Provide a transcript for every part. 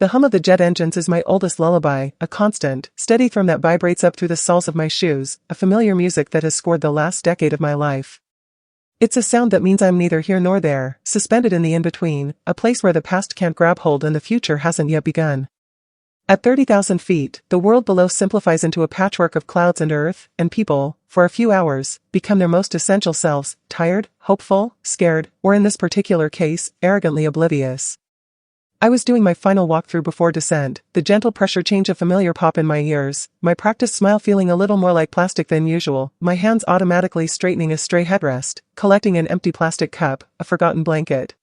The hum of the jet engines is my oldest lullaby, a constant, steady thrum that vibrates up through the soles of my shoes, a familiar music that has scored the last decade of my life. It's a sound that means I'm neither here nor there, suspended in the in-between, a place where the past can't grab hold and the future hasn't yet begun. At 30,000 feet, the world below simplifies into a patchwork of clouds and earth, and people, for a few hours, become their most essential selves, tired, hopeful, scared, or in this particular case, arrogantly oblivious. I was doing my final walkthrough before descent, the gentle pressure change a familiar pop in my ears, my practiced smile feeling a little more like plastic than usual, my hands automatically straightening a stray headrest, collecting an empty plastic cup, a forgotten blanket.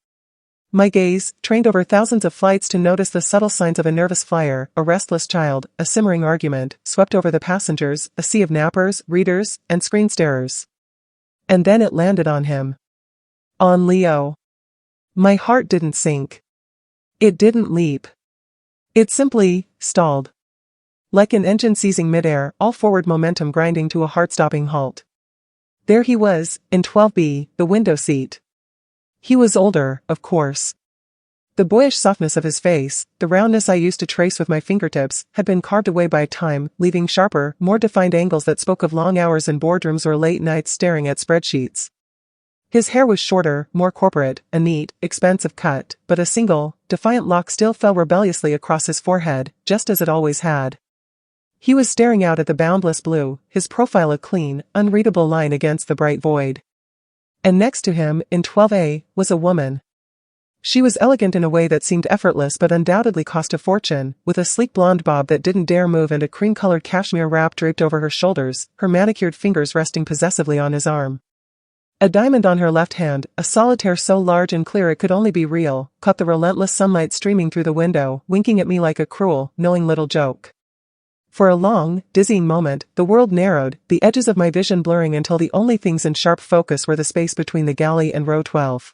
My gaze, trained over thousands of flights to notice the subtle signs of a nervous flyer, a restless child, a simmering argument, swept over the passengers, a sea of nappers, readers, and screen starers. And then it landed on him. On Leo. My heart didn't sink. It didn't leap. It simply stalled. Like an engine seizing midair, all forward momentum grinding to a heart-stopping halt. There he was, in 12B, the window seat. He was older, of course. The boyish softness of his face, the roundness I used to trace with my fingertips, had been carved away by time, leaving sharper, more defined angles that spoke of long hours in boardrooms or late nights staring at spreadsheets. His hair was shorter, more corporate, a neat, expansive cut, but a single, defiant lock still fell rebelliously across his forehead, just as it always had. He was staring out at the boundless blue, his profile a clean, unreadable line against the bright void. And next to him, in 12A, was a woman. She was elegant in a way that seemed effortless but undoubtedly cost a fortune, with a sleek blonde bob that didn't dare move and a cream-colored cashmere wrap draped over her shoulders, her manicured fingers resting possessively on his arm. A diamond on her left hand, a solitaire so large and clear it could only be real, caught the relentless sunlight streaming through the window, winking at me like a cruel, knowing little joke. For a long, dizzying moment, the world narrowed, the edges of my vision blurring until the only things in sharp focus were the space between the galley and row 12.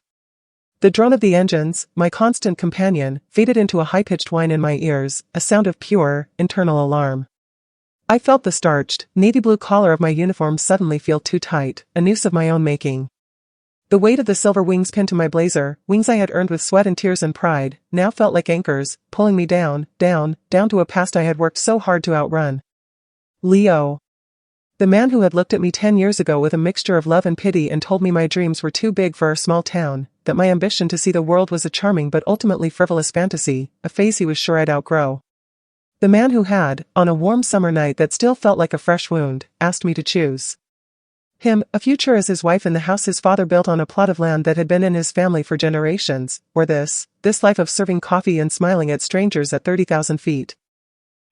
The drone of the engines, my constant companion, faded into a high-pitched whine in my ears, a sound of pure, internal alarm. I felt the starched, navy blue collar of my uniform suddenly feel too tight, a noose of my own making. The weight of the silver wings pinned to my blazer, wings I had earned with sweat and tears and pride, now felt like anchors, pulling me down, down, down to a past I had worked so hard to outrun. Leo. The man who had looked at me 10 years ago with a mixture of love and pity and told me my dreams were too big for our small town, that my ambition to see the world was a charming but ultimately frivolous fantasy, a phase he was sure I'd outgrow. The man who had, on a warm summer night that still felt like a fresh wound, asked me to choose. Him, a future as his wife in the house his father built on a plot of land that had been in his family for generations, or this life of serving coffee and smiling at strangers at 30,000 feet.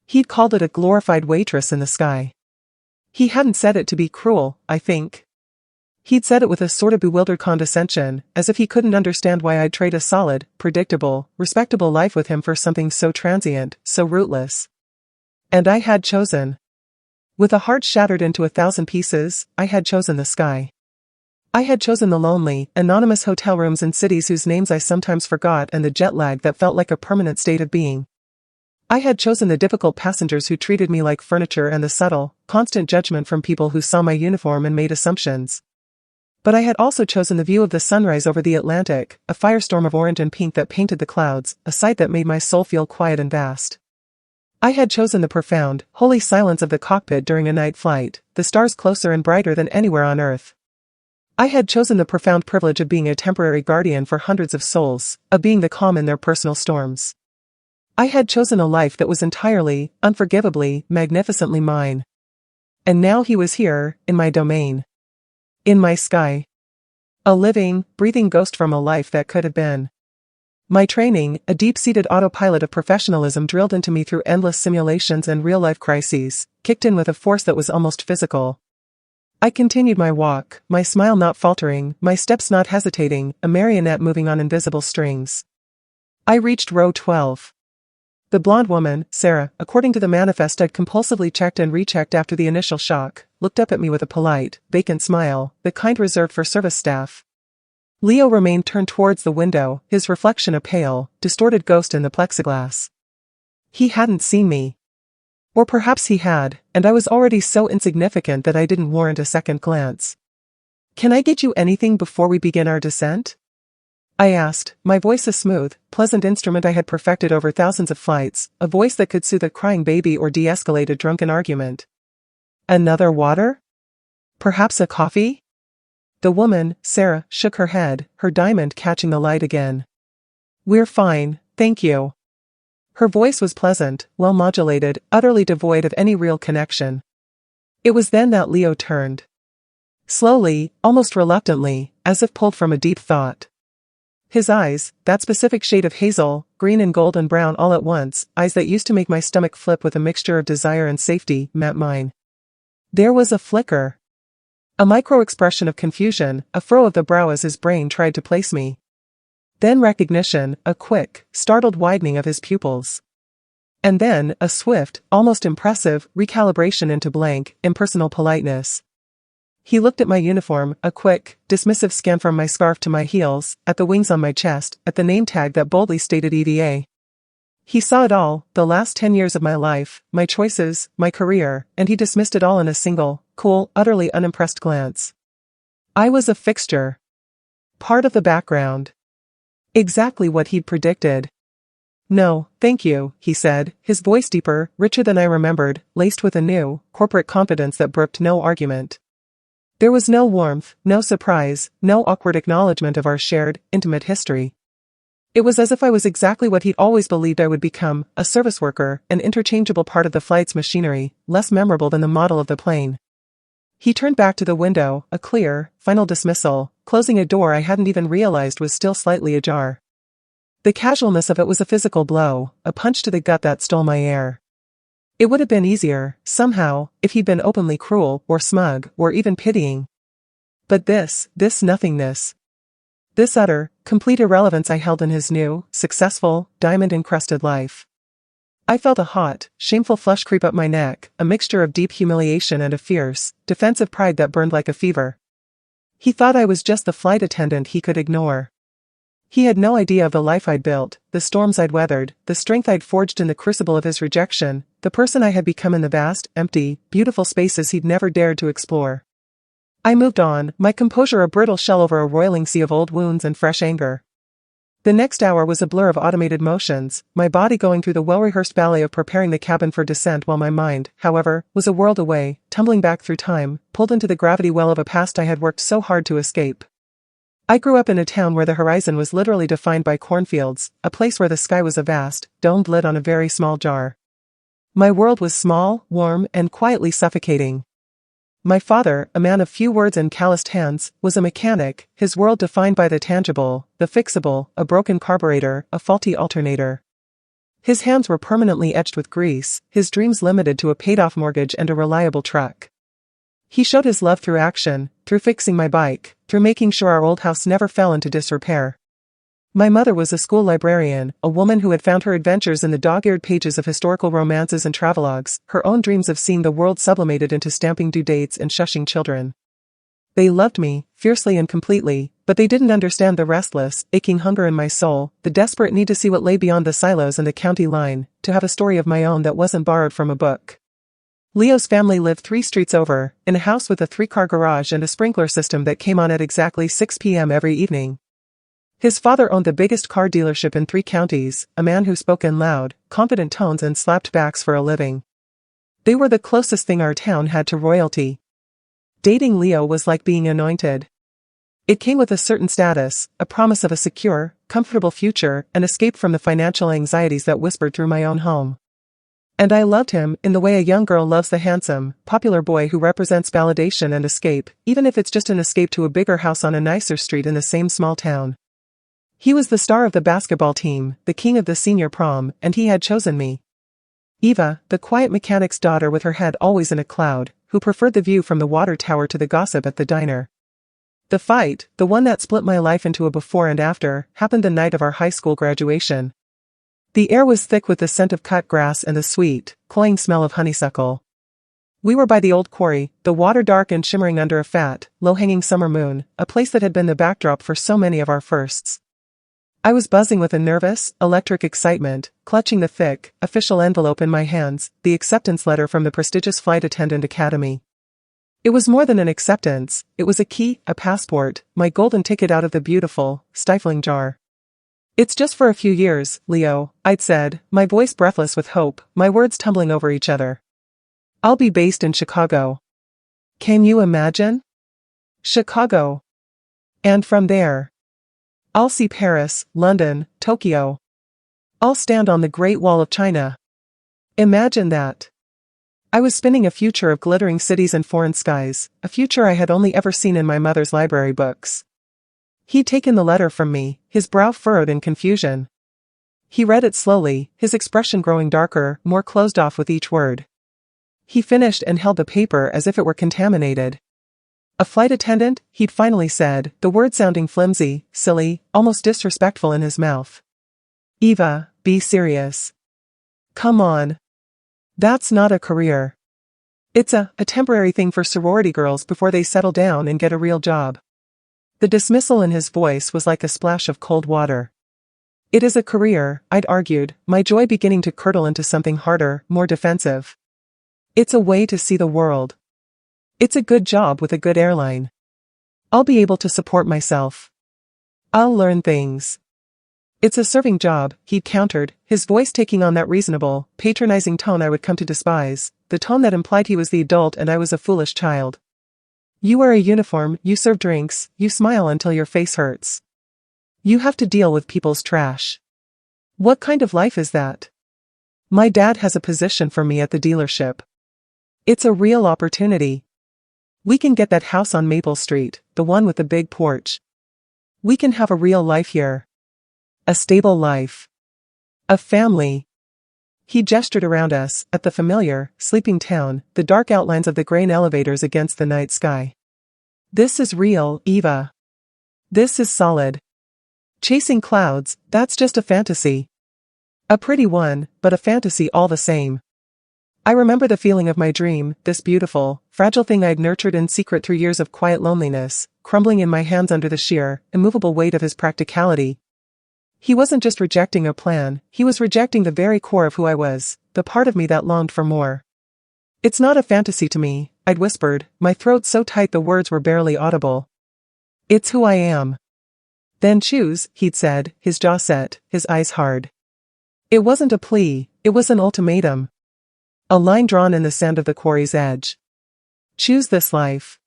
He'd called it a glorified waitress in the sky. He hadn't said it to be cruel, I think. He'd said it with a sort of bewildered condescension, as if he couldn't understand why I'd trade a solid, predictable, respectable life with him for something so transient, so rootless. And I had chosen. With a heart shattered into 1,000 pieces, I had chosen the sky. I had chosen the lonely, anonymous hotel rooms in cities whose names I sometimes forgot and the jet lag that felt like a permanent state of being. I had chosen the difficult passengers who treated me like furniture and the subtle, constant judgment from people who saw my uniform and made assumptions. But I had also chosen the view of the sunrise over the Atlantic, a firestorm of orange and pink that painted the clouds, a sight that made my soul feel quiet and vast. I had chosen the profound, holy silence of the cockpit during a night flight, the stars closer and brighter than anywhere on Earth. I had chosen the profound privilege of being a temporary guardian for hundreds of souls, of being the calm in their personal storms. I had chosen a life that was entirely, unforgivably, magnificently mine. And now he was here, in my domain. In my sky. A living, breathing ghost from a life that could have been. My training, a deep-seated autopilot of professionalism drilled into me through endless simulations and real-life crises, kicked in with a force that was almost physical. I continued my walk, my smile not faltering, my steps not hesitating, a marionette moving on invisible strings. I reached row 12. The blonde woman, Sarah, according to the manifest I'd compulsively checked and rechecked after the initial shock, looked up at me with a polite, vacant smile, the kind reserved for service staff. Leo remained turned towards the window, his reflection a pale, distorted ghost in the plexiglass. He hadn't seen me. Or perhaps he had, and I was already so insignificant that I didn't warrant a second glance. "Can I get you anything before we begin our descent?" I asked, my voice a smooth, pleasant instrument I had perfected over thousands of flights, a voice that could soothe a crying baby or de-escalate a drunken argument. Another water? Perhaps a coffee? The woman, Sarah, shook her head, her diamond catching the light again. We're fine, thank you. Her voice was pleasant, well-modulated, utterly devoid of any real connection. It was then that Leo turned. Slowly, almost reluctantly, as if pulled from a deep thought. His eyes, that specific shade of hazel, green and gold and brown all at once, eyes that used to make my stomach flip with a mixture of desire and safety, met mine. There was a flicker. A micro-expression of confusion, a furrow of the brow as his brain tried to place me. Then recognition, a quick, startled widening of his pupils. And then, a swift, almost impressive, recalibration into blank, impersonal politeness. He looked at my uniform, a quick, dismissive scan from my scarf to my heels, at the wings on my chest, at the name tag that boldly stated EDA. He saw it all, the last 10 years of my life, my choices, my career, and he dismissed it all in a single, cool, utterly unimpressed glance. I was a fixture. Part of the background. Exactly what he'd predicted. No, thank you, he said, his voice deeper, richer than I remembered, laced with a new, corporate confidence that brooked no argument. There was no warmth, no surprise, no awkward acknowledgement of our shared, intimate history. It was as if I was exactly what he'd always believed I would become, a service worker, an interchangeable part of the flight's machinery, less memorable than the model of the plane. He turned back to the window, a clear, final dismissal, closing a door I hadn't even realized was still slightly ajar. The casualness of it was a physical blow, a punch to the gut that stole my air. It would have been easier, somehow, if he'd been openly cruel, or smug, or even pitying. But this nothingness. This utter, complete irrelevance I held in his new, successful, diamond-encrusted life. I felt a hot, shameful flush creep up my neck, a mixture of deep humiliation and a fierce, defensive pride that burned like a fever. He thought I was just the flight attendant he could ignore. He had no idea of the life I'd built, the storms I'd weathered, the strength I'd forged in the crucible of his rejection, the person I had become in the vast, empty, beautiful spaces he'd never dared to explore. I moved on, my composure a brittle shell over a roiling sea of old wounds and fresh anger. The next hour was a blur of automated motions, my body going through the well-rehearsed ballet of preparing the cabin for descent while my mind, however, was a world away, tumbling back through time, pulled into the gravity well of a past I had worked so hard to escape. I grew up in a town where the horizon was literally defined by cornfields, a place where the sky was a vast, domed lid on a very small jar. My world was small, warm, and quietly suffocating. My father, a man of few words and calloused hands, was a mechanic, his world defined by the tangible, the fixable, a broken carburetor, a faulty alternator. His hands were permanently etched with grease, his dreams limited to a paid-off mortgage and a reliable truck. He showed his love through action, through fixing my bike, through making sure our old house never fell into disrepair. My mother was a school librarian, a woman who had found her adventures in the dog-eared pages of historical romances and travelogues, her own dreams of seeing the world sublimated into stamping due dates and shushing children. They loved me, fiercely and completely, but they didn't understand the restless, aching hunger in my soul, the desperate need to see what lay beyond the silos and the county line, to have a story of my own that wasn't borrowed from a book. Leo's family lived 3 streets over, in a house with a 3-car garage and a sprinkler system that came on at exactly 6 p.m. every evening. His father owned the biggest car dealership in 3 counties, a man who spoke in loud, confident tones and slapped backs for a living. They were the closest thing our town had to royalty. Dating Leo was like being anointed. It came with a certain status, a promise of a secure, comfortable future, an escape from the financial anxieties that whispered through my own home. And I loved him, in the way a young girl loves the handsome, popular boy who represents validation and escape, even if it's just an escape to a bigger house on a nicer street in the same small town. He was the star of the basketball team, the king of the senior prom, and he had chosen me. Eva, the quiet mechanic's daughter with her head always in a cloud, who preferred the view from the water tower to the gossip at the diner. The fight, the one that split my life into a before and after, happened the night of our high school graduation. The air was thick with the scent of cut grass and the sweet, cloying smell of honeysuckle. We were by the old quarry, the water dark and shimmering under a fat, low-hanging summer moon, a place that had been the backdrop for so many of our firsts. I was buzzing with a nervous, electric excitement, clutching the thick, official envelope in my hands, the acceptance letter from the prestigious Flight Attendant Academy. It was more than an acceptance, it was a key, a passport, my golden ticket out of the beautiful, stifling jar. It's just for a few years, Leo, I'd said, my voice breathless with hope, my words tumbling over each other. I'll be based in Chicago. Can you imagine? Chicago. And from there, I'll see Paris, London, Tokyo. I'll stand on the Great Wall of China. Imagine that. I was spinning a future of glittering cities and foreign skies, a future I had only ever seen in my mother's library books. He'd taken the letter from me, his brow furrowed in confusion. He read it slowly, his expression growing darker, more closed off with each word. He finished and held the paper as if it were contaminated. A flight attendant, he'd finally said, the word sounding flimsy, silly, almost disrespectful in his mouth. Eva, be serious. Come on. That's not a career. It's a temporary thing for sorority girls before they settle down and get a real job. The dismissal in his voice was like a splash of cold water. It is a career, I'd argued, my joy beginning to curdle into something harder, more defensive. It's a way to see the world. It's a good job with a good airline. I'll be able to support myself. I'll learn things. It's a serving job, he'd countered, his voice taking on that reasonable, patronizing tone I would come to despise, the tone that implied he was the adult and I was a foolish child. You wear a uniform, you serve drinks, you smile until your face hurts. You have to deal with people's trash. What kind of life is that? My dad has a position for me at the dealership. It's a real opportunity. We can get that house on Maple Street, the one with the big porch. We can have a real life here. A stable life. A family. He gestured around us, at the familiar, sleeping town, the dark outlines of the grain elevators against the night sky. This is real, Eva. This is solid. Chasing clouds, that's just a fantasy. A pretty one, but a fantasy all the same. I remember the feeling of my dream, this beautiful, fragile thing I'd nurtured in secret through years of quiet loneliness, crumbling in my hands under the sheer, immovable weight of his practicality. He wasn't just rejecting a plan, he was rejecting the very core of who I was, the part of me that longed for more. It's not a fantasy to me, I'd whispered, my throat so tight the words were barely audible. It's who I am. Then choose, he'd said, his jaw set, his eyes hard. It wasn't a plea, it was an ultimatum. A line drawn in the sand of the quarry's edge. Choose this life.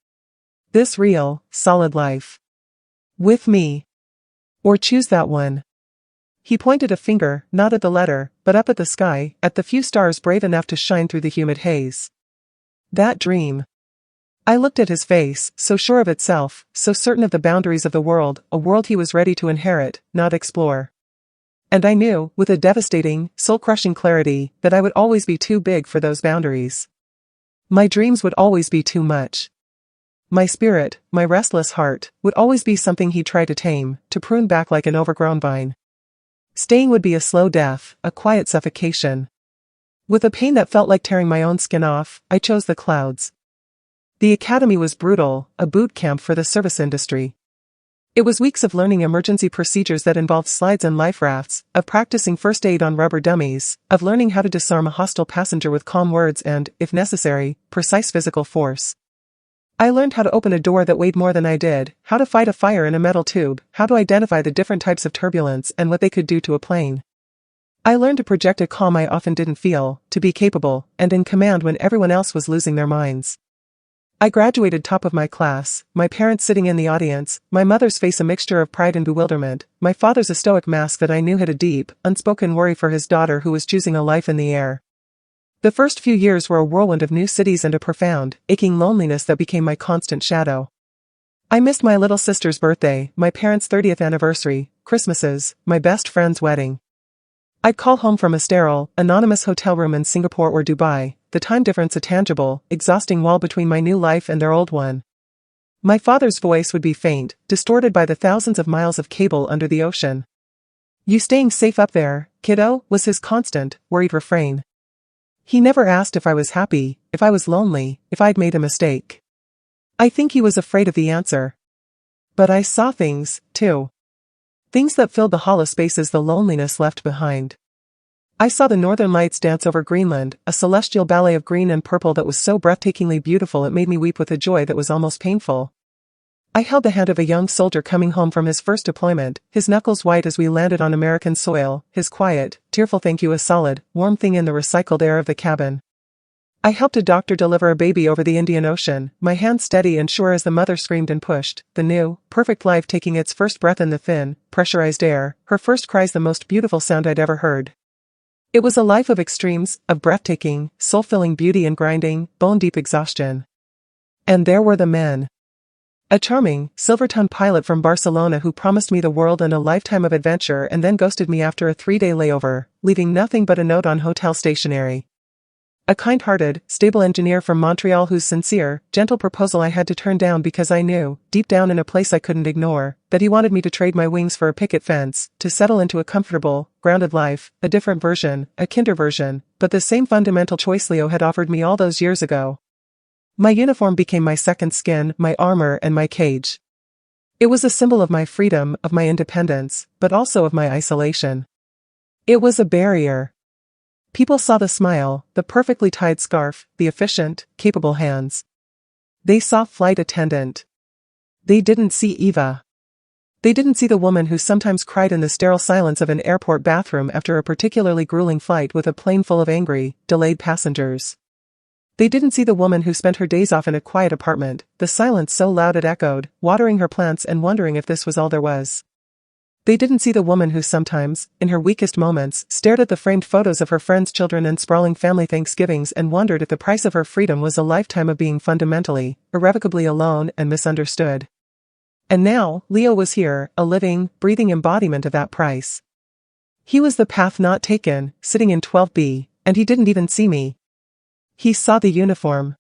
This real, solid life. With me. Or choose that one. He pointed a finger, not at the letter, but up at the sky, at the few stars brave enough to shine through the humid haze. That dream. I looked at his face, so sure of itself, so certain of the boundaries of the world, a world he was ready to inherit, not explore. And I knew, with a devastating, soul-crushing clarity, that I would always be too big for those boundaries. My dreams would always be too much. My spirit, my restless heart, would always be something he'd try to tame, to prune back like an overgrown vine. Staying would be a slow death, a quiet suffocation. With a pain that felt like tearing my own skin off, I chose the clouds. The academy was brutal, a boot camp for the service industry. It was weeks of learning emergency procedures that involved slides and life rafts, of practicing first aid on rubber dummies, of learning how to disarm a hostile passenger with calm words and, if necessary, precise physical force. I learned how to open a door that weighed more than I did, how to fight a fire in a metal tube, how to identify the different types of turbulence and what they could do to a plane. I learned to project a calm I often didn't feel, to be capable, and in command when everyone else was losing their minds. I graduated top of my class, my parents sitting in the audience, my mother's face a mixture of pride and bewilderment, my father's a stoic mask that I knew had a deep, unspoken worry for his daughter who was choosing a life in the air. The first few years were a whirlwind of new cities and a profound, aching loneliness that became my constant shadow. I missed my little sister's birthday, my parents' 30th anniversary, Christmases, my best friend's wedding. I'd call home from a sterile, anonymous hotel room in Singapore or Dubai, the time difference a tangible, exhausting wall between my new life and their old one. My father's voice would be faint, distorted by the thousands of miles of cable under the ocean. "You staying safe up there, kiddo?" was his constant, worried refrain. He never asked if I was happy, if I was lonely, if I'd made a mistake. I think he was afraid of the answer. But I saw things, too. Things that filled the hollow spaces the loneliness left behind. I saw the northern lights dance over Greenland, a celestial ballet of green and purple that was so breathtakingly beautiful it made me weep with a joy that was almost painful. I held the hand of a young soldier coming home from his first deployment, his knuckles white as we landed on American soil, his quiet, tearful thank you a solid, warm thing in the recycled air of the cabin. I helped a doctor deliver a baby over the Indian Ocean, my hand steady and sure as the mother screamed and pushed, the new, perfect life taking its first breath in the thin, pressurized air, her first cries the most beautiful sound I'd ever heard. It was a life of extremes, of breathtaking, soul-filling beauty and grinding, bone-deep exhaustion. And there were the men. A charming, silver-tongued pilot from Barcelona who promised me the world and a lifetime of adventure and then ghosted me after a 3-day layover, leaving nothing but a note on hotel stationery. A kind-hearted, stable engineer from Montreal whose sincere, gentle proposal I had to turn down because I knew, deep down in a place I couldn't ignore, that he wanted me to trade my wings for a picket fence, to settle into a comfortable, grounded life, a different version, a kinder version, but the same fundamental choice Leo had offered me all those years ago. My uniform became my second skin, my armor and my cage. It was a symbol of my freedom, of my independence, but also of my isolation. It was a barrier. People saw the smile, the perfectly tied scarf, the efficient, capable hands. They saw flight attendant. They didn't see Eva. They didn't see the woman who sometimes cried in the sterile silence of an airport bathroom after a particularly grueling flight with a plane full of angry, delayed passengers. They didn't see the woman who spent her days off in a quiet apartment, the silence so loud it echoed, watering her plants and wondering if this was all there was. They didn't see the woman who sometimes, in her weakest moments, stared at the framed photos of her friends' children and sprawling family Thanksgivings and wondered if the price of her freedom was a lifetime of being fundamentally, irrevocably alone and misunderstood. And now, Leo was here, a living, breathing embodiment of that price. He was the path not taken, sitting in 12B, and he didn't even see me. He saw the uniform.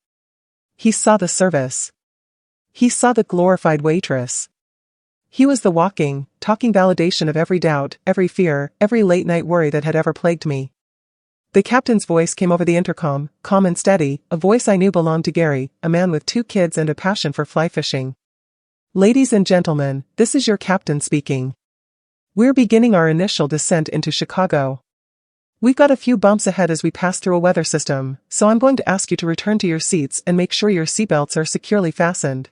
He saw the service. He saw the glorified waitress. He was the walking, talking validation of every doubt, every fear, every late-night worry that had ever plagued me. The captain's voice came over the intercom, calm and steady, a voice I knew belonged to Gary, a man with 2 kids and a passion for fly fishing. Ladies and gentlemen, this is your captain speaking. We're beginning our initial descent into Chicago. We've got a few bumps ahead as we pass through a weather system, so I'm going to ask you to return to your seats and make sure your seatbelts are securely fastened.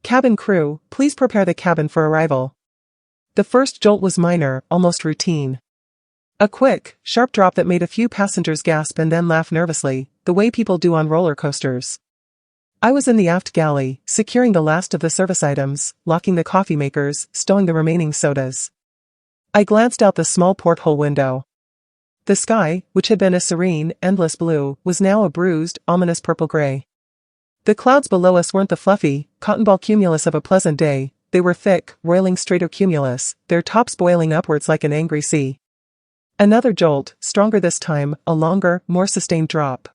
Cabin crew, please prepare the cabin for arrival. The first jolt was minor, almost routine. A quick, sharp drop that made a few passengers gasp and then laugh nervously, the way people do on roller coasters. I was in the aft galley, securing the last of the service items, locking the coffee makers, stowing the remaining sodas. I glanced out the small porthole window. The sky, which had been a serene, endless blue, was now a bruised, ominous purple-gray. The clouds below us weren't the fluffy, cotton ball cumulus of a pleasant day, they were thick, roiling stratocumulus, their tops boiling upwards like an angry sea. Another jolt, stronger this time, a longer, more sustained drop.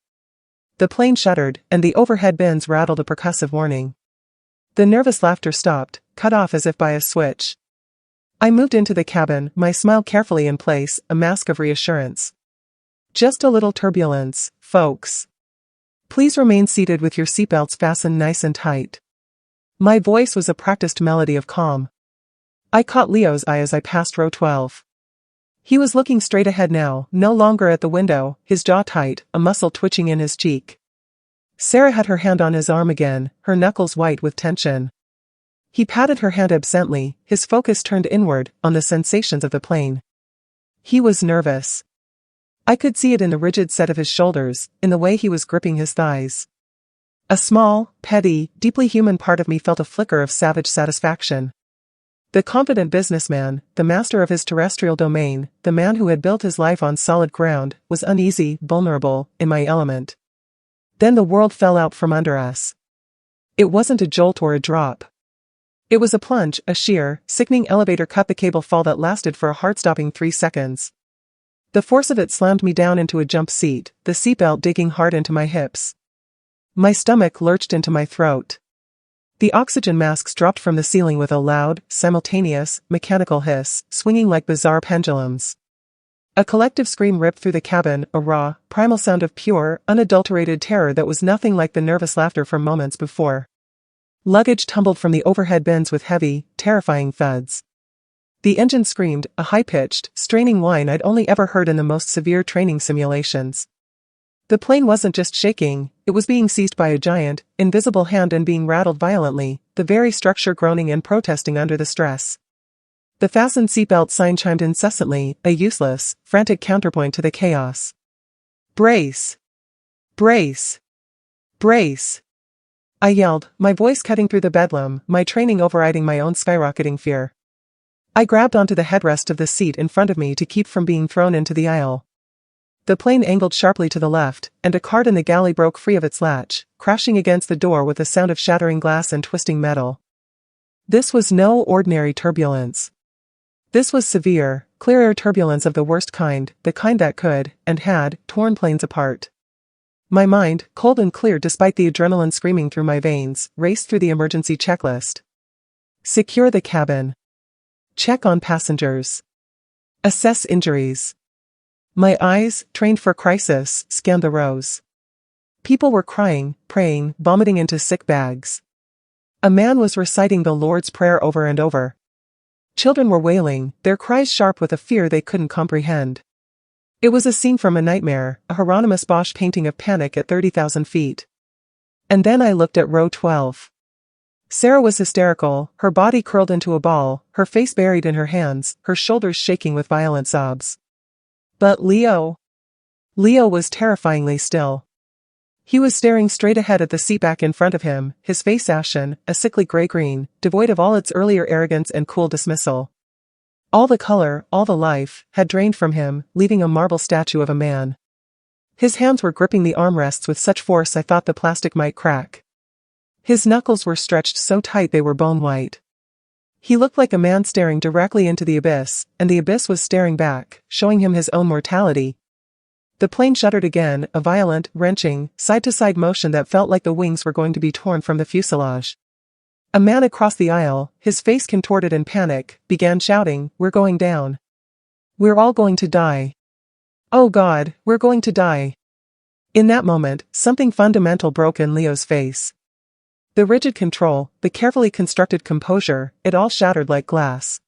The plane shuddered, and the overhead bins rattled a percussive warning. The nervous laughter stopped, cut off as if by a switch. I moved into the cabin, my smile carefully in place, a mask of reassurance. Just a little turbulence, folks. Please remain seated with your seatbelts fastened nice and tight. My voice was a practiced melody of calm. I caught Leo's eye as I passed row 12. He was looking straight ahead now, no longer at the window, his jaw tight, a muscle twitching in his cheek. Sarah had her hand on his arm again, her knuckles white with tension. He patted her hand absently, his focus turned inward, on the sensations of the plane. He was nervous. I could see it in the rigid set of his shoulders, in the way he was gripping his thighs. A small, petty, deeply human part of me felt a flicker of savage satisfaction. The confident businessman, the master of his terrestrial domain, the man who had built his life on solid ground, was uneasy, vulnerable, in my element. Then the world fell out from under us. It wasn't a jolt or a drop. It was a plunge, a sheer, sickening elevator cut the cable fall that lasted for a heart-stopping 3 seconds. The force of it slammed me down into a jump seat, the seatbelt digging hard into my hips. My stomach lurched into my throat. The oxygen masks dropped from the ceiling with a loud, simultaneous, mechanical hiss, swinging like bizarre pendulums. A collective scream ripped through the cabin, a raw, primal sound of pure, unadulterated terror that was nothing like the nervous laughter from moments before. Luggage tumbled from the overhead bins with heavy, terrifying thuds. The engine screamed, a high-pitched, straining whine I'd only ever heard in the most severe training simulations. The plane wasn't just shaking, it was being seized by a giant, invisible hand and being rattled violently, the very structure groaning and protesting under the stress. The fasten seatbelt sign chimed incessantly, a useless, frantic counterpoint to the chaos. Brace! Brace! Brace! I yelled, my voice cutting through the bedlam, my training overriding my own skyrocketing fear. I grabbed onto the headrest of the seat in front of me to keep from being thrown into the aisle. The plane angled sharply to the left, and a cart in the galley broke free of its latch, crashing against the door with a sound of shattering glass and twisting metal. This was no ordinary turbulence. This was severe, clear air turbulence of the worst kind, the kind that could, and had, torn planes apart. My mind, cold and clear despite the adrenaline screaming through my veins, raced through the emergency checklist. Secure the cabin. Check on passengers. Assess injuries. My eyes, trained for crisis, scanned the rows. People were crying, praying, vomiting into sick bags. A man was reciting the Lord's Prayer over and over. Children were wailing, their cries sharp with a fear they couldn't comprehend. It was a scene from a nightmare, a Hieronymus Bosch painting of panic at 30,000 feet. And then I looked at row 12. Sarah was hysterical, her body curled into a ball, her face buried in her hands, her shoulders shaking with violent sobs. But Leo was terrifyingly still. He was staring straight ahead at the seatback in front of him, his face ashen, a sickly gray-green, devoid of all its earlier arrogance and cool dismissal. All the color, all the life, had drained from him, leaving a marble statue of a man. His hands were gripping the armrests with such force I thought the plastic might crack. His knuckles were stretched so tight they were bone-white. He looked like a man staring directly into the abyss, and the abyss was staring back, showing him his own mortality. The plane shuddered again, a violent, wrenching, side-to-side motion that felt like the wings were going to be torn from the fuselage. A man across the aisle, his face contorted in panic, began shouting, "We're going down. We're all going to die. Oh God, we're going to die." In that moment, something fundamental broke in Leo's face. The rigid control, the carefully constructed composure, it all shattered like glass.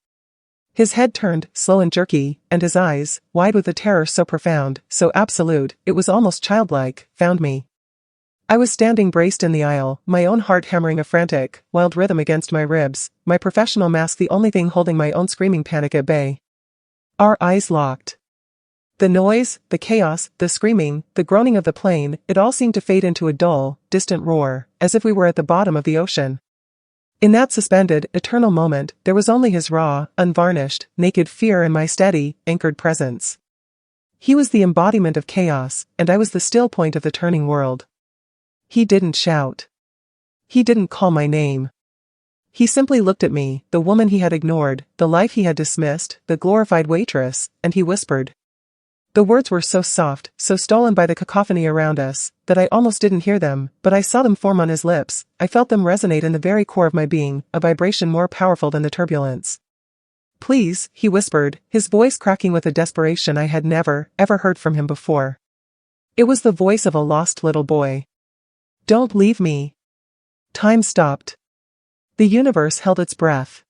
His head turned, slow and jerky, and his eyes, wide with a terror so profound, so absolute, it was almost childlike, found me. I was standing braced in the aisle, my own heart hammering a frantic, wild rhythm against my ribs, my professional mask the only thing holding my own screaming panic at bay. Our eyes locked. The noise, the chaos, the screaming, the groaning of the plane, it all seemed to fade into a dull, distant roar, as if we were at the bottom of the ocean. In that suspended, eternal moment, there was only his raw, unvarnished, naked fear and my steady, anchored presence. He was the embodiment of chaos, and I was the still point of the turning world. He didn't shout. He didn't call my name. He simply looked at me, the woman he had ignored, the life he had dismissed, the glorified waitress, and he whispered. The words were so soft, so stolen by the cacophony around us, that I almost didn't hear them, but I saw them form on his lips, I felt them resonate in the very core of my being, a vibration more powerful than the turbulence. Please, he whispered, his voice cracking with a desperation I had never, ever heard from him before. It was the voice of a lost little boy. Don't leave me. Time stopped. The universe held its breath.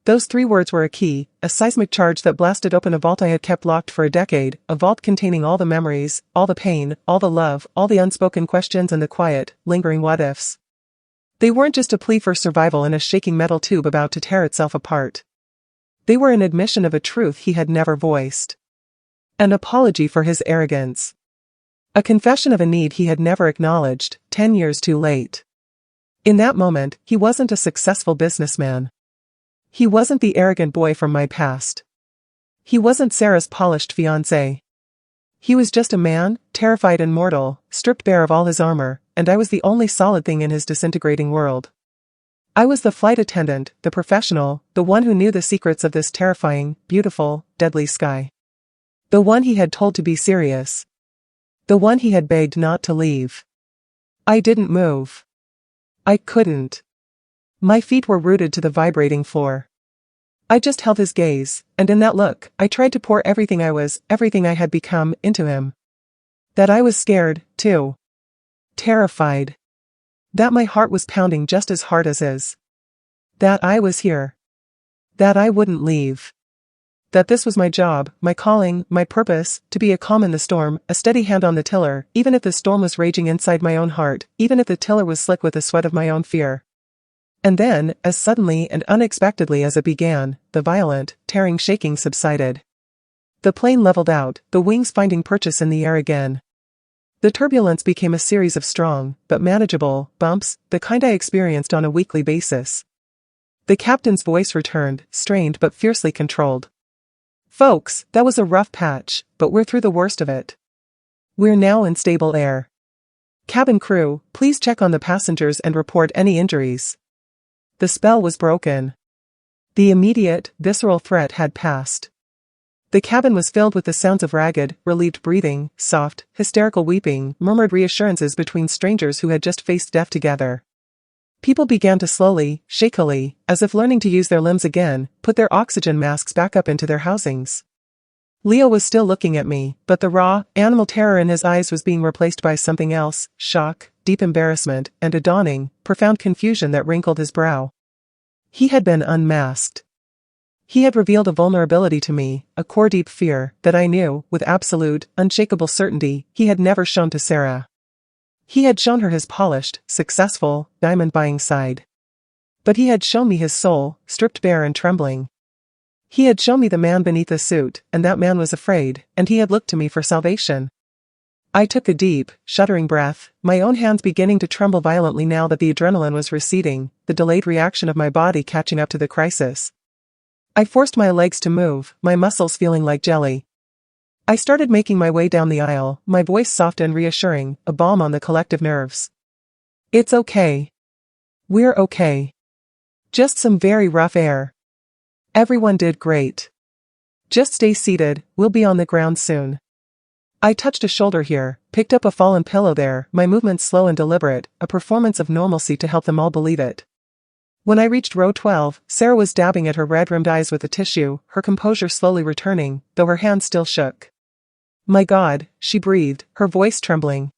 Those 3 words were a key, a seismic charge that blasted open a vault I had kept locked for a decade, a vault containing all the memories, all the pain, all the love, all the unspoken questions and the quiet, lingering what-ifs. They weren't just a plea for survival in a shaking metal tube about to tear itself apart. They were an admission of a truth he had never voiced. An apology for his arrogance. A confession of a need he had never acknowledged, 10 years too late. In that moment, he wasn't a successful businessman. He wasn't the arrogant boy from my past. He wasn't Sarah's polished fiancé. He was just a man, terrified and mortal, stripped bare of all his armor, and I was the only solid thing in his disintegrating world. I was the flight attendant, the professional, the one who knew the secrets of this terrifying, beautiful, deadly sky. The one he had told to be serious. The one he had begged not to leave. I didn't move. I couldn't. My feet were rooted to the vibrating floor. I just held his gaze, and in that look, I tried to pour everything I was, everything I had become, into him. That I was scared, too. Terrified. That my heart was pounding just as hard as his. That I was here. That I wouldn't leave. That this was my job, my calling, my purpose, to be a calm in the storm, a steady hand on the tiller, even if the storm was raging inside my own heart, even if the tiller was slick with the sweat of my own fear. And then, as suddenly and unexpectedly as it began, the violent, tearing shaking subsided. The plane leveled out, the wings finding purchase in the air again. The turbulence became a series of strong, but manageable, bumps, the kind I experienced on a weekly basis. The captain's voice returned, strained but fiercely controlled. Folks, that was a rough patch, but we're through the worst of it. We're now in stable air. Cabin crew, please check on the passengers and report any injuries. The spell was broken. The immediate, visceral threat had passed. The cabin was filled with the sounds of ragged, relieved breathing, soft, hysterical weeping, murmured reassurances between strangers who had just faced death together. People began to slowly, shakily, as if learning to use their limbs again, put their oxygen masks back up into their housings. Leo was still looking at me, but the raw, animal terror in his eyes was being replaced by something else, shock, deep embarrassment, and a dawning, profound confusion that wrinkled his brow. He had been unmasked. He had revealed a vulnerability to me, a core deep fear, that I knew, with absolute, unshakable certainty, he had never shown to Sarah. He had shown her his polished, successful, diamond-buying side. But he had shown me his soul, stripped bare and trembling. He had shown me the man beneath the suit, and that man was afraid, and he had looked to me for salvation. I took a deep, shuddering breath, my own hands beginning to tremble violently now that the adrenaline was receding, the delayed reaction of my body catching up to the crisis. I forced my legs to move, my muscles feeling like jelly. I started making my way down the aisle, my voice soft and reassuring, a balm on the collective nerves. It's okay. We're okay. Just some very rough air. Everyone did great. Just stay seated, we'll be on the ground soon. I touched a shoulder here, picked up a fallen pillow there, my movements slow and deliberate, a performance of normalcy to help them all believe it. When I reached row 12, Sarah was dabbing at her red-rimmed eyes with a tissue, her composure slowly returning, though her hand still shook. My God, she breathed, her voice trembling.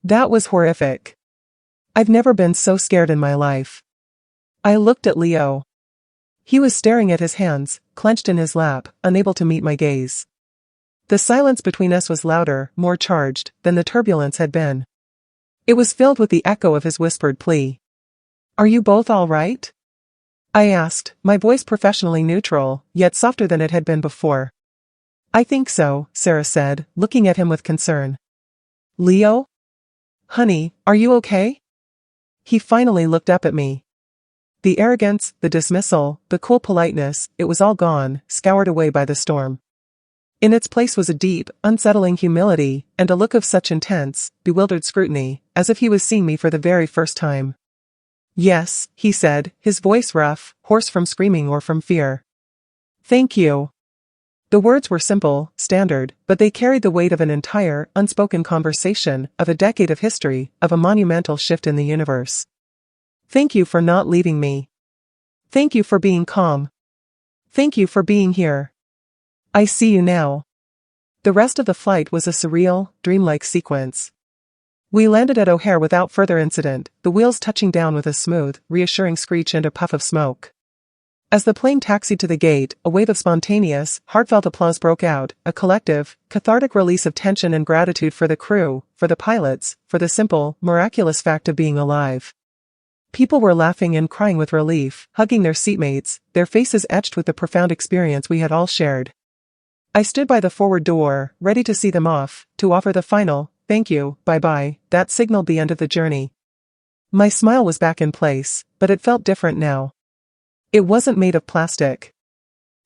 That was horrific. I've never been so scared in my life. I looked at Leo. He was staring at his hands, clenched in his lap, unable to meet my gaze. The silence between us was louder, more charged, than the turbulence had been. It was filled with the echo of his whispered plea. Are you both all right? I asked, my voice professionally neutral, yet softer than it had been before. I think so, Sarah said, looking at him with concern. Leo? Honey, are you okay? He finally looked up at me. The arrogance, the dismissal, the cool politeness, it was all gone, scoured away by the storm. In its place was a deep, unsettling humility, and a look of such intense, bewildered scrutiny, as if he was seeing me for the very first time. Yes, he said, his voice rough, hoarse from screaming or from fear. Thank you. The words were simple, standard, but they carried the weight of an entire, unspoken conversation, of a decade of history, of a monumental shift in the universe. Thank you for not leaving me. Thank you for being calm. Thank you for being here. I see you now. The rest of the flight was a surreal, dreamlike sequence. We landed at O'Hare without further incident, the wheels touching down with a smooth, reassuring screech and a puff of smoke. As the plane taxied to the gate, a wave of spontaneous, heartfelt applause broke out, a collective, cathartic release of tension and gratitude for the crew, for the pilots, for the simple, miraculous fact of being alive. People were laughing and crying with relief, hugging their seatmates, their faces etched with the profound experience we had all shared. I stood by the forward door, ready to see them off, to offer the final, thank you, bye-bye, that signaled the end of the journey. My smile was back in place, but it felt different now. It wasn't made of plastic.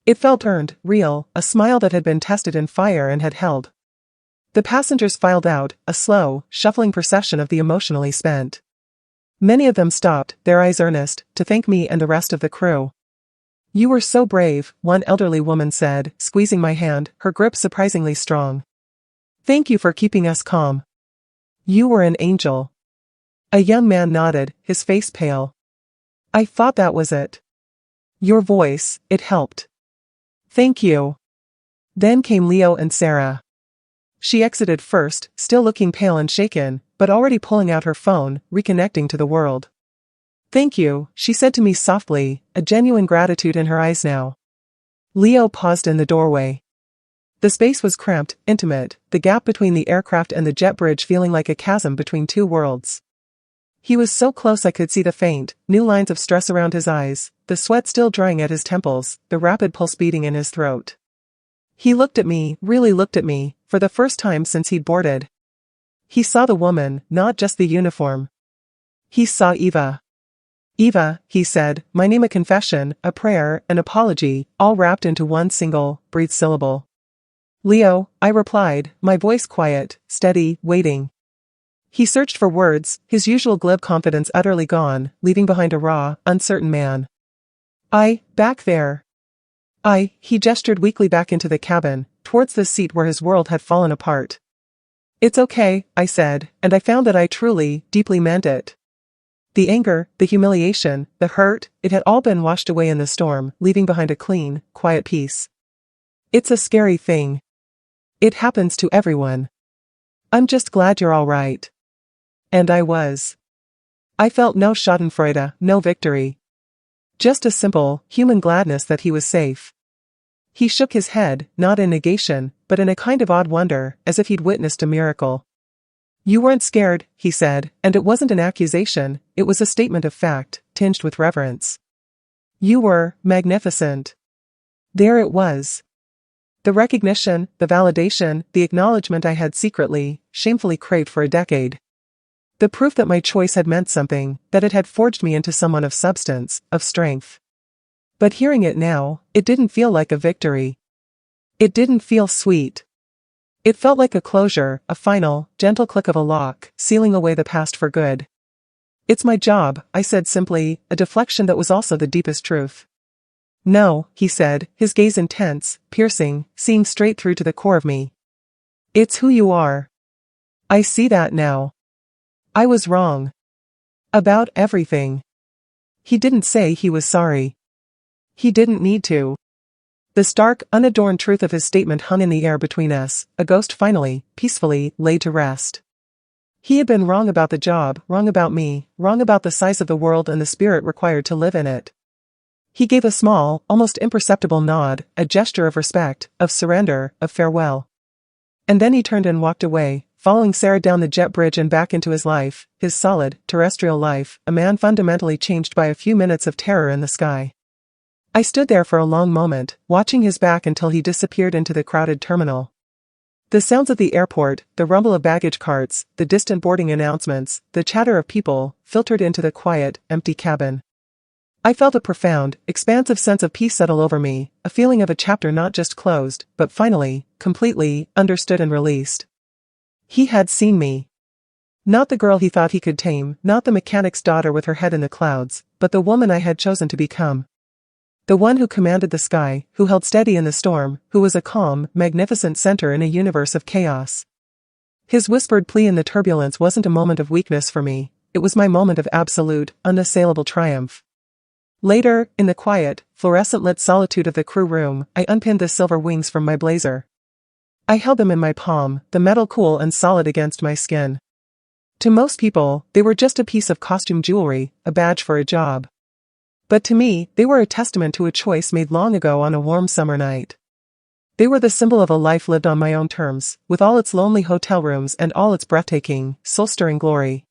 It felt earned, real, a smile that had been tested in fire and had held. The passengers filed out, a slow, shuffling procession of the emotionally spent. Many of them stopped, their eyes earnest, to thank me and the rest of the crew. You were so brave, one elderly woman said, squeezing my hand, her grip surprisingly strong. Thank you for keeping us calm. You were an angel. A young man nodded, his face pale. I thought that was it. Your voice, it helped. Thank you. Then came Leo and Sarah. She exited first, still looking pale and shaken, but already pulling out her phone, reconnecting to the world. Thank you, she said to me softly, a genuine gratitude in her eyes now. Leo paused in the doorway. The space was cramped, intimate, the gap between the aircraft and the jet bridge feeling like a chasm between two worlds. He was so close I could see the faint, new lines of stress around his eyes, the sweat still drying at his temples, the rapid pulse beating in his throat. He looked at me, really looked at me, for the first time since he'd boarded. He saw the woman, not just the uniform. He saw Eva. Eva, he said, my name, a confession, a prayer, an apology, all wrapped into one single, breathed syllable. Leo, I replied, my voice quiet, steady, waiting. He searched for words, his usual glib confidence utterly gone, leaving behind a raw, uncertain man. Back there. He gestured weakly back into the cabin, towards the seat where his world had fallen apart. It's okay, I said, and I found that I truly, deeply meant it. The anger, the humiliation, the hurt, it had all been washed away in the storm, leaving behind a clean, quiet peace. It's a scary thing. It happens to everyone. I'm just glad you're all right. And I was. I felt no schadenfreude, no victory. Just a simple, human gladness that he was safe. He shook his head, not in negation, but in a kind of odd wonder, as if he'd witnessed a miracle. You weren't scared, he said, and it wasn't an accusation, it was a statement of fact, tinged with reverence. You were magnificent. There it was. The recognition, the validation, the acknowledgement I had secretly, shamefully craved for a decade. The proof that my choice had meant something, that it had forged me into someone of substance, of strength. But hearing it now, it didn't feel like a victory. It didn't feel sweet. It felt like a closure, a final, gentle click of a lock, sealing away the past for good. It's my job, I said simply, a deflection that was also the deepest truth. No, he said, his gaze intense, piercing, seeing straight through to the core of me. It's who you are. I see that now. I was wrong. About everything. He didn't say he was sorry. He didn't need to. The stark, unadorned truth of his statement hung in the air between us, a ghost finally, peacefully, laid to rest. He had been wrong about the job, wrong about me, wrong about the size of the world and the spirit required to live in it. He gave a small, almost imperceptible nod, a gesture of respect, of surrender, of farewell. And then he turned and walked away, following Sarah down the jet bridge and back into his life, his solid, terrestrial life, a man fundamentally changed by a few minutes of terror in the sky. I stood there for a long moment, watching his back until he disappeared into the crowded terminal. The sounds of the airport, the rumble of baggage carts, the distant boarding announcements, the chatter of people, filtered into the quiet, empty cabin. I felt a profound, expansive sense of peace settle over me, a feeling of a chapter not just closed, but finally, completely, understood and released. He had seen me. Not the girl he thought he could tame, not the mechanic's daughter with her head in the clouds, but the woman I had chosen to become. The one who commanded the sky, who held steady in the storm, who was a calm, magnificent center in a universe of chaos. His whispered plea in the turbulence wasn't a moment of weakness for me, it was my moment of absolute, unassailable triumph. Later, in the quiet, fluorescent-lit solitude of the crew room, I unpinned the silver wings from my blazer. I held them in my palm, the metal cool and solid against my skin. To most people, they were just a piece of costume jewelry, a badge for a job. But to me, they were a testament to a choice made long ago on a warm summer night. They were the symbol of a life lived on my own terms, with all its lonely hotel rooms and all its breathtaking, soul-stirring glory.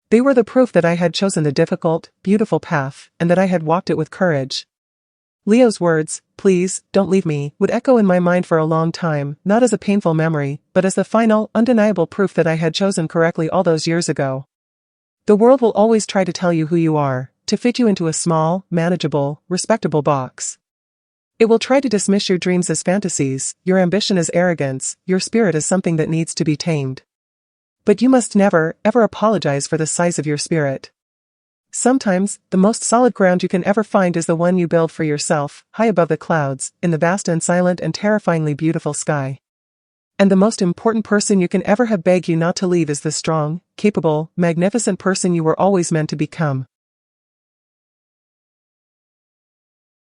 They were the proof that I had chosen the difficult, beautiful path, and that I had walked it with courage. Leo's words, "Please, don't leave me," would echo in my mind for a long time, not as a painful memory, but as the final, undeniable proof that I had chosen correctly all those years ago. The world will always try to tell you who you are, to fit you into a small, manageable, respectable box. It will try to dismiss your dreams as fantasies, your ambition as arrogance, your spirit as something that needs to be tamed. But you must never, ever apologize for the size of your spirit. Sometimes, the most solid ground you can ever find is the one you build for yourself, high above the clouds, in the vast and silent and terrifyingly beautiful sky. And the most important person you can ever have beg you not to leave is the strong, capable, magnificent person you were always meant to become.